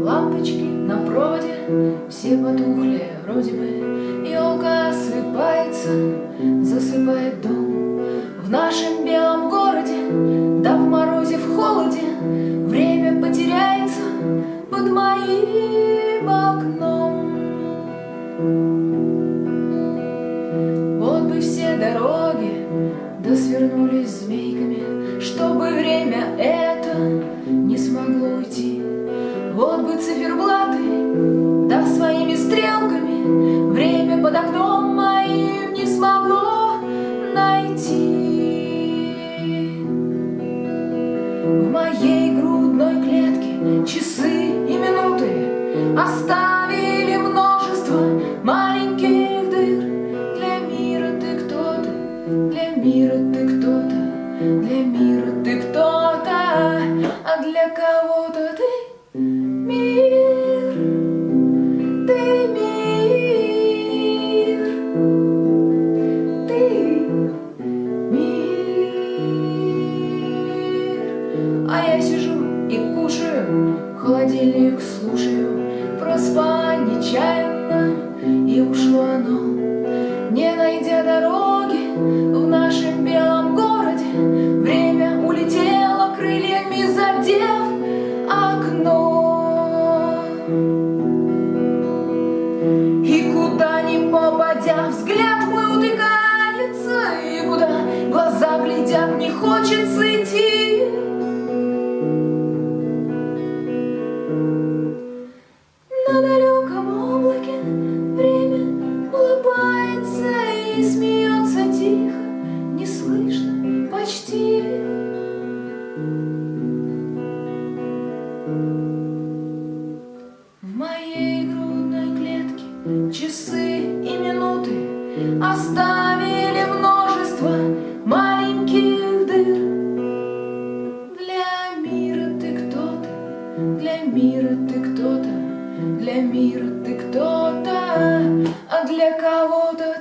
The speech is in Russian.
Лампочки на проводе все потухли вроде бы. Елка осыпается, засыпает дом. В нашем белом городе, да в морозе, в холоде, время потеряется под моим окном. Вот бы все дороги да свернулись змейками, чтобы время это не смогло уйти. Вот бы циферблаты, да своими стрелками время под окном моим не смогло найти. В моей грудной клетке часы и минуты оставили множество маленьких дыр. Для мира ты кто-то, для мира ты кто-то, для мира ты кто-то, а для кого-то ты мир, ты мир, ты мир. А я сижу и кушаю, холодильник слушаю, проспать нечаянно, и ушло оно, не найдя дороги в нашем белом городе. Время улетело крыльями, задев окно. И куда ни попадя, взгляд мой утыкается, и куда глаза глядят, не хочется идти. На далеком облаке время улыбается и смеется тихо, не слышно почти. В моей грудной клетке часы и минуты оставили множество маленьких дыр. Для мира ты кто-то, для мира ты кто-то, для мира ты кто-то, а для кого-то